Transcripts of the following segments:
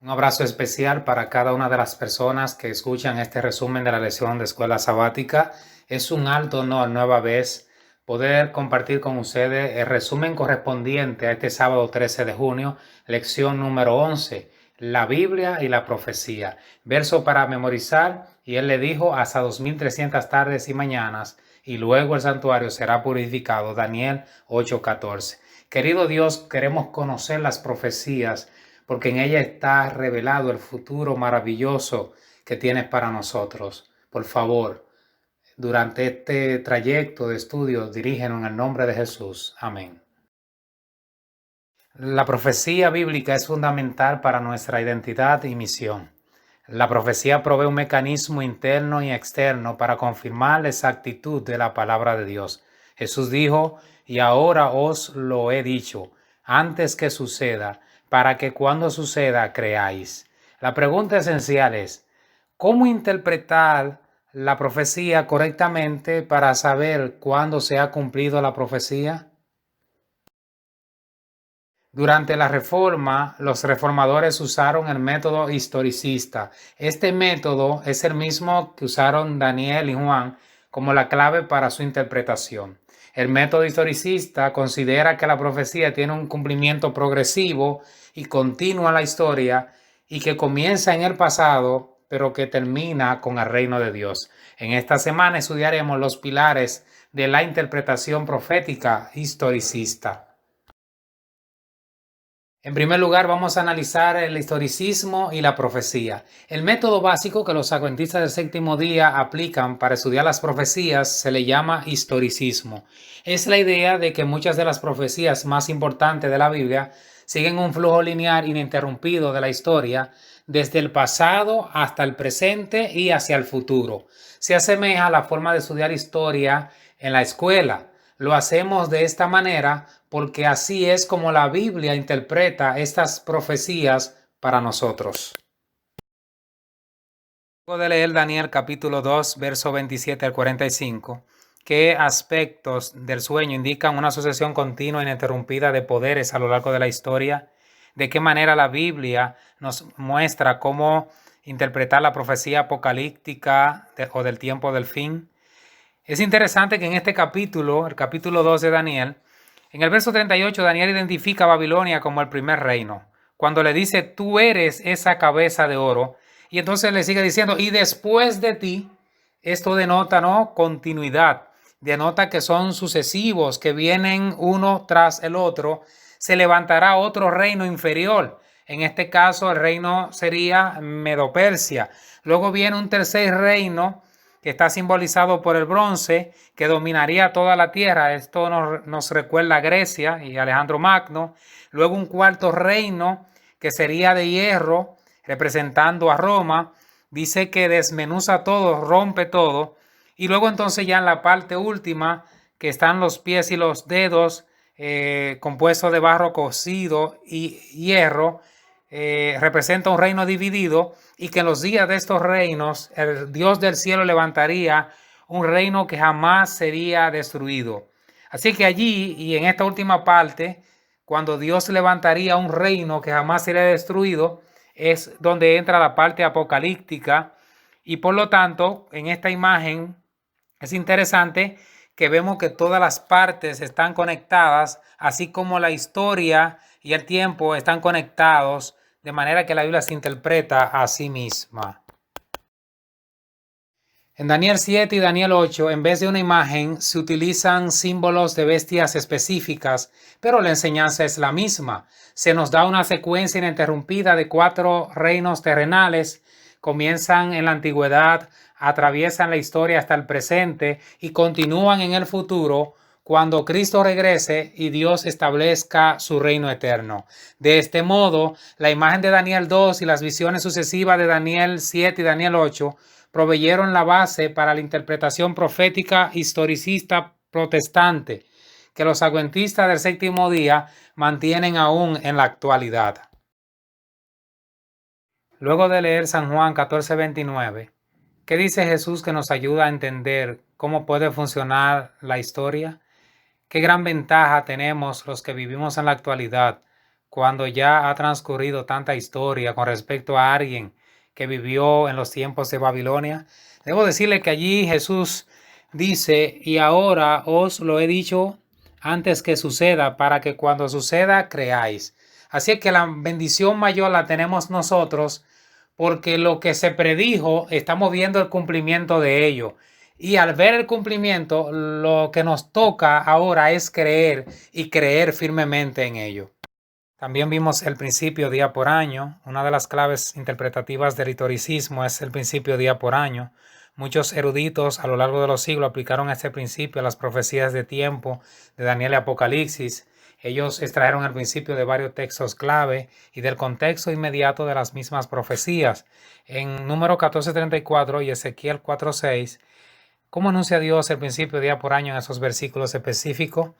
Un abrazo especial para cada una de las personas que escuchan este resumen de la lección de Escuela Sabática. Es un alto honor nueva vez poder compartir con ustedes el resumen correspondiente a este sábado 13 de junio, lección número 11, la Biblia y la profecía. Verso para memorizar, y él le dijo: hasta 2300 tardes y mañanas, y luego el santuario será purificado. Daniel 8:14. Querido Dios, queremos conocer las profecías porque en ella está revelado el futuro maravilloso que tienes para nosotros. Por favor, durante este trayecto de estudio, dirígenos en el nombre de Jesús. Amén. La profecía bíblica es fundamental para nuestra identidad y misión. La profecía provee un mecanismo interno y externo para confirmar la exactitud de la palabra de Dios. Jesús dijo: y ahora os lo he dicho, antes que suceda, para que cuando suceda creáis. La pregunta esencial es: ¿cómo interpretar la profecía correctamente para saber cuándo se ha cumplido la profecía? Durante la Reforma, los reformadores usaron el método historicista. Este método es el mismo que usaron Daniel y Juan como la clave para su interpretación. El método historicista considera que la profecía tiene un cumplimiento progresivo y continuo en la historia, y que comienza en el pasado, pero que termina con el reino de Dios. En esta semana estudiaremos los pilares de la interpretación profética historicista. En primer lugar, vamos a analizar el historicismo y la profecía. El método básico que los adventistas del séptimo día aplican para estudiar las profecías se le llama historicismo. Es la idea de que muchas de las profecías más importantes de la Biblia siguen un flujo lineal ininterrumpido de la historia, desde el pasado hasta el presente y hacia el futuro. Se asemeja a la forma de estudiar historia en la escuela. Lo hacemos de esta manera porque así es como la Biblia interpreta estas profecías para nosotros. Luego de leer Daniel capítulo 2, verso 27 al 45, ¿qué aspectos del sueño indican una sucesión continua e ininterrumpida de poderes a lo largo de la historia? ¿De qué manera la Biblia nos muestra cómo interpretar la profecía apocalíptica o del tiempo del fin? Es interesante que en este capítulo, el capítulo 2 de Daniel, en el verso 38, Daniel identifica a Babilonia como el primer reino. Cuando le dice: tú eres esa cabeza de oro. Y entonces le sigue diciendo: y después de ti. Esto denota, ¿no?, continuidad. Denota que son sucesivos, que vienen uno tras el otro. Se levantará otro reino inferior. En este caso, el reino sería Medo-Persia. Luego viene un tercer reino que está simbolizado por el bronce, que dominaría toda la tierra. Esto nos recuerda a Grecia y Alejandro Magno. Luego un cuarto reino que sería de hierro, representando a Roma. Dice que desmenuza todo, rompe todo. Y luego entonces ya en la parte última, que están los pies y los dedos, compuestos de barro cocido y hierro, representa un reino dividido, y que en los días de estos reinos el Dios del cielo levantaría un reino que jamás sería destruido. Así que allí y en esta última parte, cuando Dios levantaría un reino que jamás sería destruido, es donde entra la parte apocalíptica. Y por lo tanto, en esta imagen es interesante que vemos que todas las partes están conectadas, así como la historia y el tiempo están conectados, de manera que la Biblia se interpreta a sí misma. En Daniel 7 y Daniel 8, en vez de una imagen, se utilizan símbolos de bestias específicas, pero la enseñanza es la misma. Se nos da una secuencia ininterrumpida de 4 reinos terrenales. Comienzan en la antigüedad, atraviesan la historia hasta el presente y continúan en el futuro, cuando Cristo regrese y Dios establezca su reino eterno. De este modo, la imagen de Daniel 2 y las visiones sucesivas de Daniel 7 y Daniel 8 proveyeron la base para la interpretación profética historicista protestante, que los adventistas del séptimo día mantienen aún en la actualidad. Luego de leer San Juan 14:29, ¿qué dice Jesús que nos ayuda a entender cómo puede funcionar la historia? Qué gran ventaja tenemos los que vivimos en la actualidad, cuando ya ha transcurrido tanta historia con respecto a alguien que vivió en los tiempos de Babilonia? Debo decirle que allí Jesús dice, y ahora os lo he dicho antes que suceda, para que cuando suceda creáis. Así es que la bendición mayor la tenemos nosotros, porque lo que se predijo, estamos viendo el cumplimiento de ello. Y al ver el cumplimiento, lo que nos toca ahora es creer y creer firmemente en ello. También vimos el principio día por año. Una de las claves interpretativas del historicismo es el principio día por año. Muchos eruditos a lo largo de los siglos aplicaron este principio a las profecías de tiempo de Daniel y Apocalipsis. Ellos extrajeron el principio de varios textos clave y del contexto inmediato de las mismas profecías. En Número 14:34 y Ezequiel 4:6, ¿cómo anuncia Dios el principio día por año en esos versículos específicos?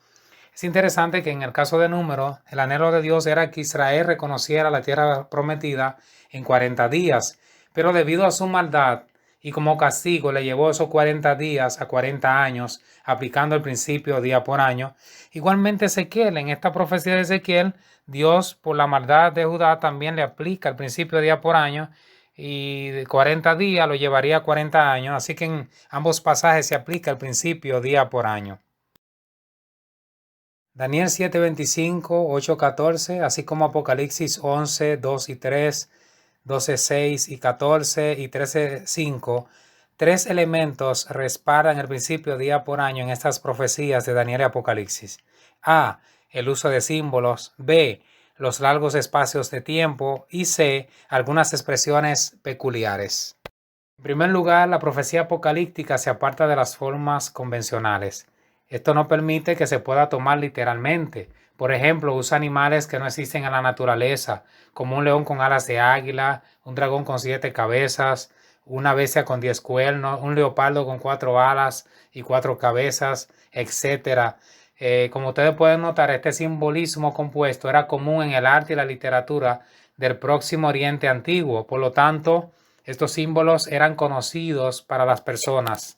Es interesante que en el caso de Número, el anhelo de Dios era que Israel reconociera la tierra prometida en 40 días, pero debido a su maldad y como castigo le llevó esos 40 días a 40 años, aplicando el principio día por año. Igualmente Ezequiel, en esta profecía de Ezequiel, Dios por la maldad de Judá también le aplica el principio día por año y de 40 días lo llevaría a 40 años, así que en ambos pasajes se aplica el principio día por año. Daniel 7:25, 8:14, así como Apocalipsis 11, 2 y 3, 12, 6 y 14 y 13, 5, tres elementos respaldan el principio día por año en estas profecías de Daniel y Apocalipsis. A. El uso de símbolos. B. Los largos espacios de tiempo. Y C. Algunas expresiones peculiares. En primer lugar, la profecía apocalíptica se aparta de las formas convencionales. Esto no permite que se pueda tomar literalmente. Por ejemplo, usa animales que no existen en la naturaleza, como un león con alas de águila, un dragón con 7 cabezas, una bestia con 10 cuernos, un leopardo con 4 alas y 4 cabezas, etc. Como ustedes pueden notar, este simbolismo compuesto era común en el arte y la literatura del Próximo Oriente antiguo. Por lo tanto, estos símbolos eran conocidos para las personas.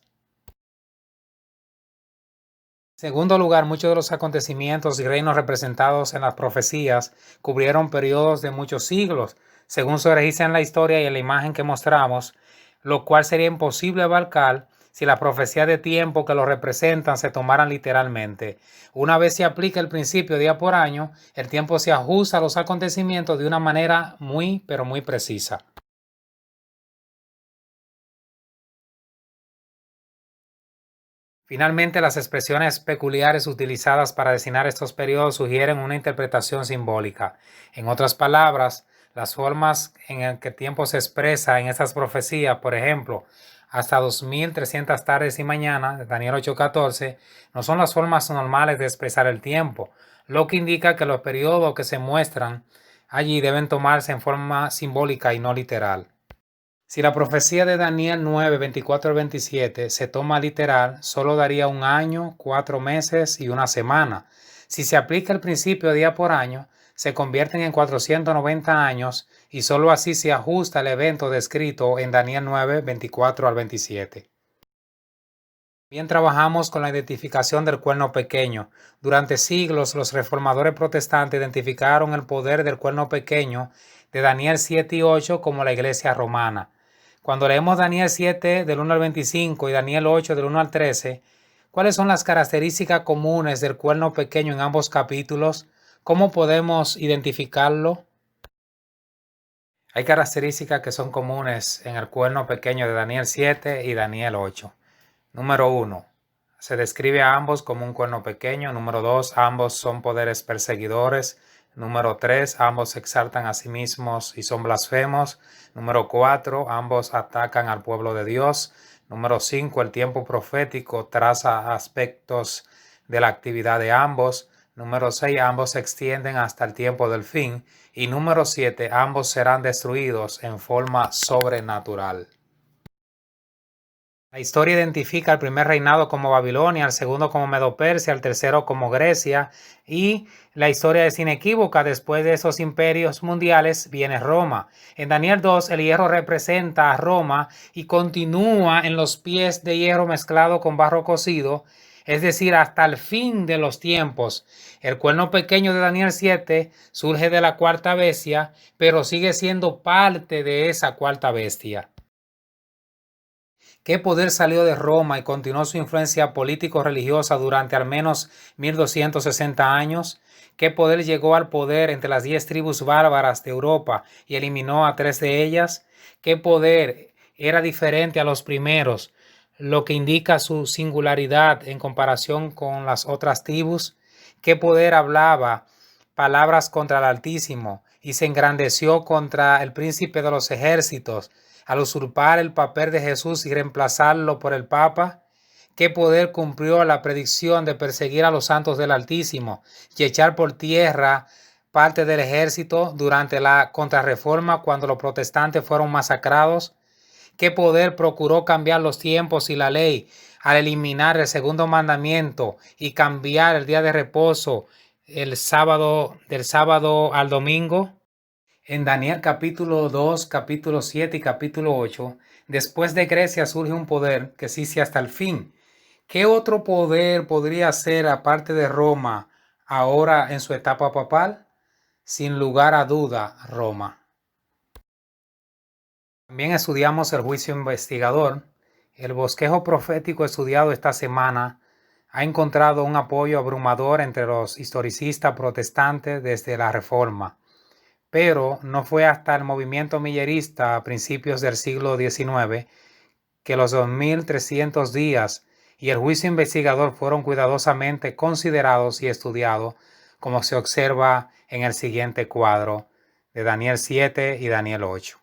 En segundo lugar, muchos de los acontecimientos y reinos representados en las profecías cubrieron periodos de muchos siglos, según se registra en la historia y en la imagen que mostramos, lo cual sería imposible abarcar si las profecías de tiempo que lo representan se tomaran literalmente. Una vez se aplica el principio día por año, el tiempo se ajusta a los acontecimientos de una manera muy, pero muy precisa. Finalmente, las expresiones peculiares utilizadas para designar estos periodos sugieren una interpretación simbólica. En otras palabras, las formas en que el tiempo se expresa en estas profecías, por ejemplo, hasta 2300 tardes y mañanas, de Daniel 8:14, no son las formas normales de expresar el tiempo, lo que indica que los periodos que se muestran allí deben tomarse en forma simbólica y no literal. Si la profecía de Daniel 9, 24 al 27 se toma literal, solo daría un año, 4 meses y una semana. Si se aplica el principio día por año, se convierten en 490 años y solo así se ajusta el evento descrito en Daniel 9, 24 al 27. Bien trabajamos con la identificación del cuerno pequeño. Durante siglos los reformadores protestantes identificaron el poder del cuerno pequeño de Daniel 7 y 8 como la iglesia romana. Cuando leemos Daniel 7 del 1 al 25 y Daniel 8 del 1 al 13, ¿cuáles son las características comunes del cuerno pequeño en ambos capítulos? ¿Cómo podemos identificarlo? Hay características que son comunes en el cuerno pequeño de Daniel 7 y Daniel 8. Número 1. Se describe a ambos como un cuerno pequeño. Número 2. Ambos son poderes perseguidores. Número 3. Ambos se exaltan a sí mismos y son blasfemos. Número 4. Ambos atacan al pueblo de Dios. Número 5. El tiempo profético traza aspectos de la actividad de ambos. Número 6. Ambos se extienden hasta el tiempo del fin. Y número 7. Ambos serán destruidos en forma sobrenatural. La historia identifica al primer reinado como Babilonia, al segundo como Medo-Persia, al tercero como Grecia, y la historia es inequívoca. Después de esos imperios mundiales viene Roma. En Daniel 2 el hierro representa a Roma y continúa en los pies de hierro mezclado con barro cocido. es decir, hasta el fin de los tiempos. El cuerno pequeño de Daniel 7 surge de la cuarta bestia, pero sigue siendo parte de esa cuarta bestia. ¿Qué poder salió de Roma y continuó su influencia político-religiosa durante al menos 1260 años? ¿Qué poder llegó al poder entre las 10 tribus bárbaras de Europa y eliminó a 3 de ellas? ¿Qué poder era diferente a los primeros, lo que indica su singularidad en comparación con las otras tribus? ¿Qué poder hablaba palabras contra el Altísimo y se engrandeció contra el príncipe de los ejércitos al usurpar el papel de Jesús y reemplazarlo por el Papa? ¿Qué poder cumplió la predicción de perseguir a los santos del Altísimo y echar por tierra parte del ejército durante la Contrarreforma cuando los protestantes fueron masacrados? ¿Qué poder procuró cambiar los tiempos y la ley al eliminar el segundo mandamiento y cambiar el día de reposo del sábado al domingo? En Daniel capítulo 2, capítulo 7 y capítulo 8, después de Grecia surge un poder que existe hasta el fin. ¿Qué otro poder podría ser aparte de Roma ahora en su etapa papal? Sin lugar a duda, Roma. También estudiamos el juicio investigador. El bosquejo profético estudiado esta semana ha encontrado un apoyo abrumador entre los historicistas protestantes desde la Reforma. Pero no fue hasta el movimiento millerista a principios del siglo XIX que los 2300 días y el juicio investigador fueron cuidadosamente considerados y estudiados, como se observa en el siguiente cuadro de Daniel 7 y Daniel 8.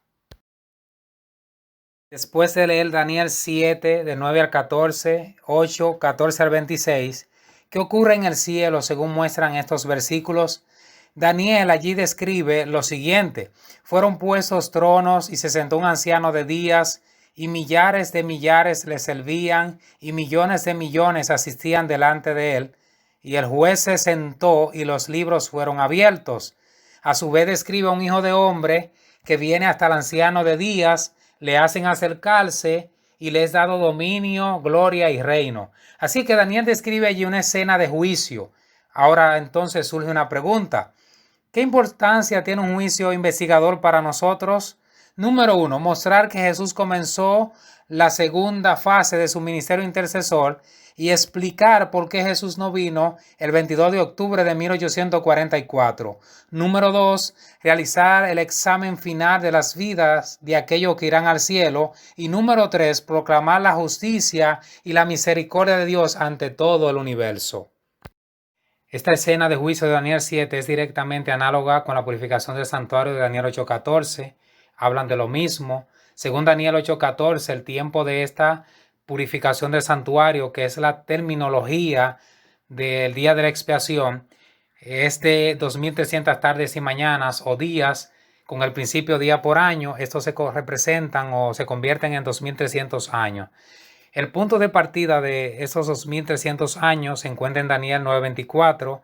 Después de leer Daniel 7, de 9 al 14, 8, 14 al 26, ¿qué ocurre en el cielo según muestran estos versículos? Daniel allí describe lo siguiente: fueron puestos tronos y se sentó un anciano de días y millares de millares le servían y millones de millones asistían delante de él, y el juez se sentó y los libros fueron abiertos. A su vez describe a un hijo de hombre que viene hasta el anciano de días, le hacen acercarse y le es dado dominio, gloria y reino. Así que Daniel describe allí una escena de juicio. Ahora entonces surge una pregunta: ¿qué importancia tiene un juicio investigador para nosotros? Número 1, mostrar que Jesús comenzó la segunda fase de su ministerio intercesor y explicar por qué Jesús no vino el 22 de octubre de 1844. Número 2, realizar el examen final de las vidas de aquellos que irán al cielo. Y número 3, proclamar la justicia y la misericordia de Dios ante todo el universo. Esta escena de juicio de Daniel 7 es directamente análoga con la purificación del santuario de Daniel 8:14. Hablan de lo mismo. Según Daniel 8:14, el tiempo de esta purificación del santuario, que es la terminología del día de la expiación, es de 2300 tardes y mañanas o días, con el principio día por año. Estos se representan o se convierten en 2300 años. El punto de partida de esos 2300 años se encuentra en Daniel 9:24,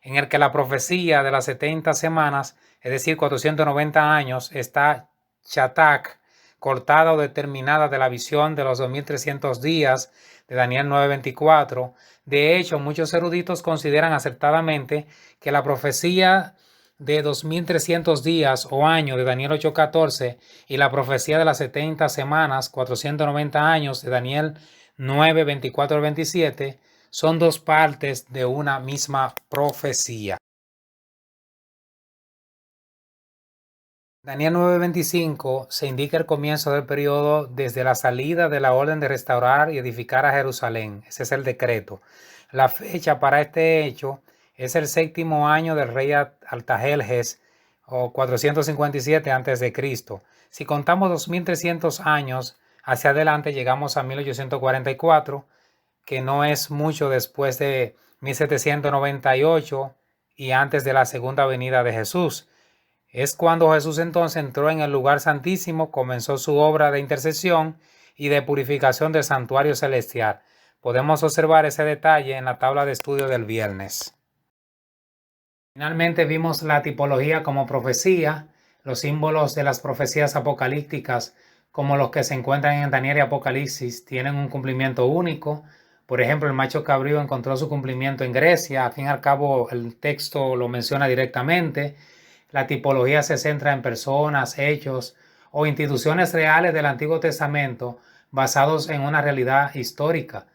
en el que la profecía de las 70 semanas, es decir, 490 años, está chatak, cortada o determinada de la visión de los 2300 días de Daniel 9:24. De hecho, muchos eruditos consideran acertadamente que la profecía de 2300 días o años de Daniel 8:14 y la profecía de las 70 semanas, 490 años de Daniel 9:24 al 27 son dos partes de una misma profecía. Daniel 9:25 se indica el comienzo del periodo desde la salida de la orden de restaurar y edificar a Jerusalén. Ese es el decreto. La fecha para este hecho es el 7º año del rey Artajerjes, o 457 a.C. Si contamos 2300 años hacia adelante, llegamos a 1844, que no es mucho después de 1798 y antes de la segunda venida de Jesús. Es cuando Jesús entonces entró en el lugar santísimo, comenzó su obra de intercesión y de purificación del santuario celestial. Podemos observar ese detalle en la tabla de estudio del viernes. Finalmente vimos la tipología como profecía, los símbolos de las profecías apocalípticas, como los que se encuentran en Daniel y Apocalipsis, tienen un cumplimiento único, Por ejemplo, el macho cabrío encontró su cumplimiento en Grecia. Al fin y al cabo, el texto lo menciona directamente. La tipología se centra en personas, hechos o instituciones reales del Antiguo Testamento basados en una realidad histórica,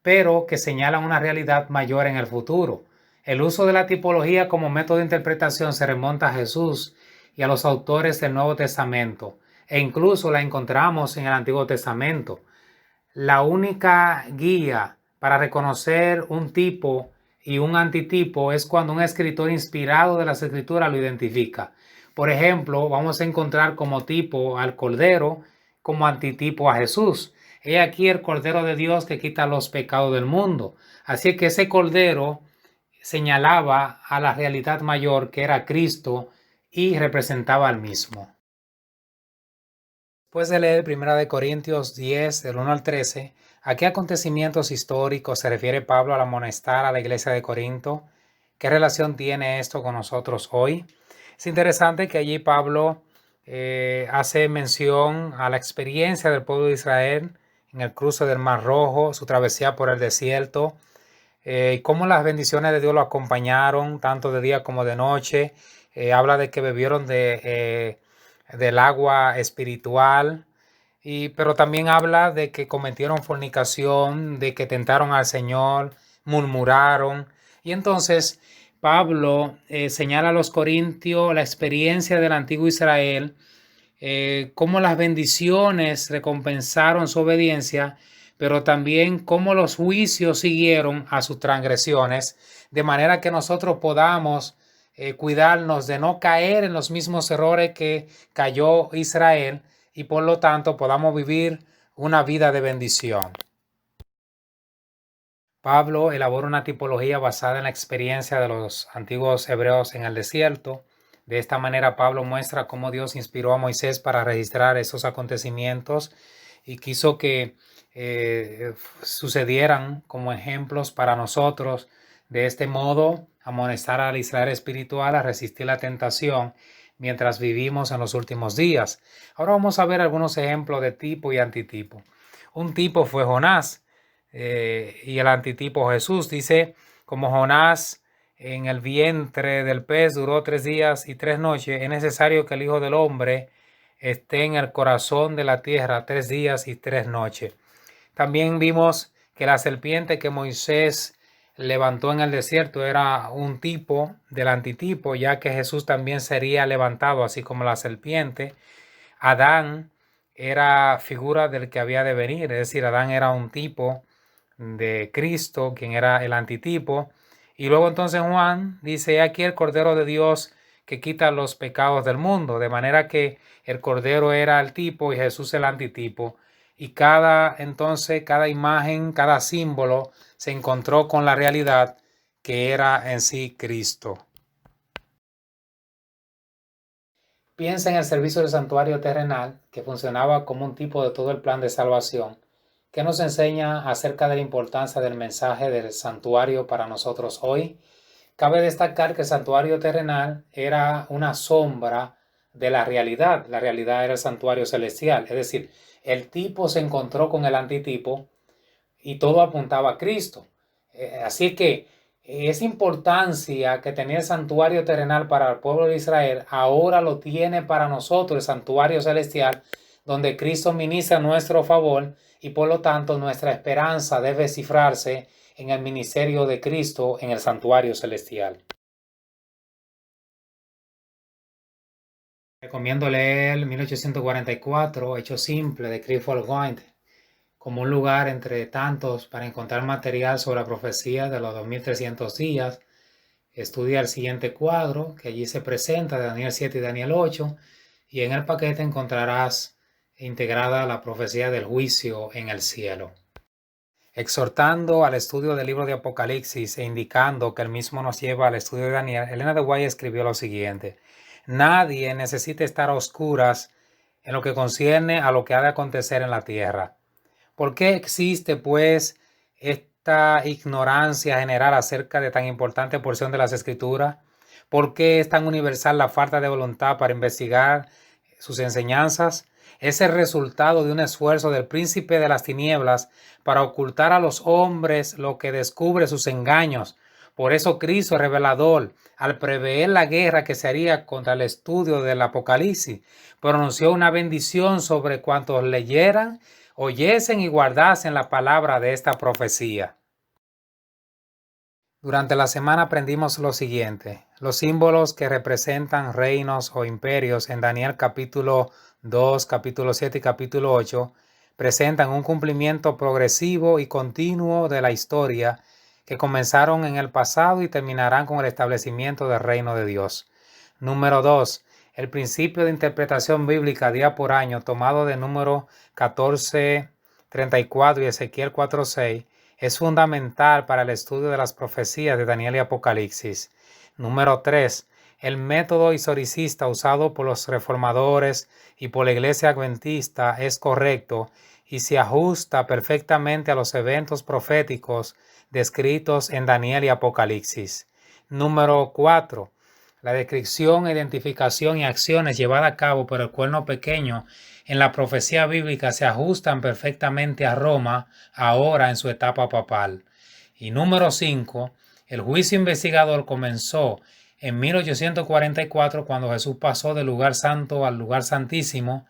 pero que señalan una realidad mayor en el futuro. El uso de la tipología como método de interpretación se remonta a Jesús y a los autores del Nuevo Testamento, e incluso la encontramos en el Antiguo Testamento. La única guía para reconocer un tipo y un antitipo es cuando un escritor inspirado de las escrituras lo identifica. Por ejemplo, vamos a encontrar como tipo al Cordero, como antitipo a Jesús. He aquí el Cordero de Dios que quita los pecados del mundo. Así que ese Cordero señalaba a la realidad mayor que era Cristo y representaba al mismo. Después de leer 1 Corintios 10, del 1 al 13, ¿a qué acontecimientos históricos se refiere Pablo al amonestar a la iglesia de Corinto? ¿Qué relación tiene esto con nosotros hoy? Es interesante que allí Pablo hace mención a la experiencia del pueblo de Israel en el cruce del Mar Rojo, su travesía por el desierto, cómo las bendiciones de Dios lo acompañaron tanto de día como de noche. Habla de que bebieron del agua espiritual, pero también habla de que cometieron fornicación, de que tentaron al Señor, murmuraron. Y entonces Pablo señala a los corintios la experiencia del antiguo Israel, cómo las bendiciones recompensaron su obediencia, pero también cómo los juicios siguieron a sus transgresiones, de manera que nosotros podamos cuidarnos de no caer en los mismos errores que cayó Israel y por lo tanto podamos vivir una vida de bendición. Pablo elabora una tipología basada en la experiencia de los antiguos hebreos en el desierto. De esta manera, Pablo muestra cómo Dios inspiró a Moisés para registrar esos acontecimientos y quiso que sucedieran como ejemplos para nosotros. De este modo, amonestar al Israel espiritual a resistir la tentación mientras vivimos en los últimos días. Ahora vamos a ver algunos ejemplos de tipo y antitipo. Un tipo fue Jonás. Y el antitipo Jesús dice, como Jonás en el vientre del pez duró 3 días y 3 noches, es necesario que el Hijo del Hombre esté en el corazón de la tierra 3 días y 3 noches. También vimos que la serpiente que Moisés levantó en el desierto era un tipo del antitipo, ya que Jesús también sería levantado así como la serpiente. Adán era figura del que había de venir, es decir, Adán era un tipo de Cristo, quien era el antitipo. Y luego entonces Juan dice, aquí el Cordero de Dios que quita los pecados del mundo, de manera que el Cordero era el tipo y Jesús el antitipo. Y cada imagen, cada símbolo se encontró con la realidad que era en sí Cristo. Piensa en el servicio del santuario terrenal, que funcionaba como un tipo de todo el plan de salvación, que nos enseña acerca de la importancia del mensaje del santuario para nosotros hoy. Cabe destacar que el santuario terrenal era una sombra de la realidad. La realidad era el santuario celestial, es decir, el tipo se encontró con el antitipo y todo apuntaba a Cristo. Así que esa importancia que tenía el santuario terrenal para el pueblo de Israel, ahora lo tiene para nosotros el santuario celestial, donde Cristo ministra a nuestro favor y por lo tanto nuestra esperanza debe cifrarse en el ministerio de Cristo en el santuario celestial. Recomiendo leer 1844, Hecho Simple, de Clifford White, como un lugar entre tantos para encontrar material sobre la profecía de los 2300 días. Estudia el siguiente cuadro que allí se presenta de Daniel 7 y Daniel 8, y en el paquete encontrarás integrada la profecía del juicio en el cielo. Exhortando al estudio del libro de Apocalipsis e indicando que el mismo nos lleva al estudio de Daniel, Elena de White escribió lo siguiente: nadie necesita estar a oscuras en lo que concierne a lo que ha de acontecer en la tierra. ¿Por qué existe, pues, esta ignorancia general acerca de tan importante porción de las Escrituras? ¿Por qué es tan universal la falta de voluntad para investigar sus enseñanzas? Es el resultado de un esfuerzo del príncipe de las tinieblas para ocultar a los hombres lo que descubre sus engaños. Por eso Cristo, revelador, al prever la guerra que se haría contra el estudio del Apocalipsis, pronunció una bendición sobre cuantos leyeran, oyesen y guardasen la palabra de esta profecía. Durante la semana aprendimos lo siguiente: los símbolos que representan reinos o imperios en Daniel capítulo 2, capítulo 7 y capítulo 8 presentan un cumplimiento progresivo y continuo de la historia que comenzaron en el pasado y terminarán con el establecimiento del reino de Dios. Número 2. El principio de interpretación bíblica día por año, tomado de número 14:34 y Ezequiel 4:6, es fundamental para el estudio de las profecías de Daniel y Apocalipsis. Número 3. El método historicista usado por los reformadores y por la Iglesia Adventista es correcto y se ajusta perfectamente a los eventos proféticos descritos en Daniel y Apocalipsis. Número 4. La descripción, identificación y acciones llevadas a cabo por el cuerno pequeño en la profecía bíblica se ajustan perfectamente a Roma ahora en su etapa papal. Y número 5. El juicio investigador comenzó en 1844 cuando Jesús pasó del lugar santo al lugar santísimo,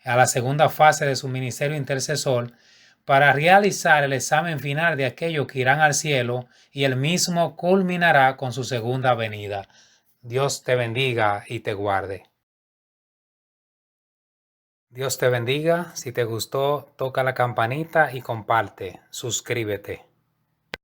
a la segunda fase de su ministerio intercesor, para realizar el examen final de aquellos que irán al cielo, y el mismo culminará con su segunda venida. Dios te bendiga y te guarde. Dios te bendiga. Si te gustó, toca la campanita y comparte. Suscríbete.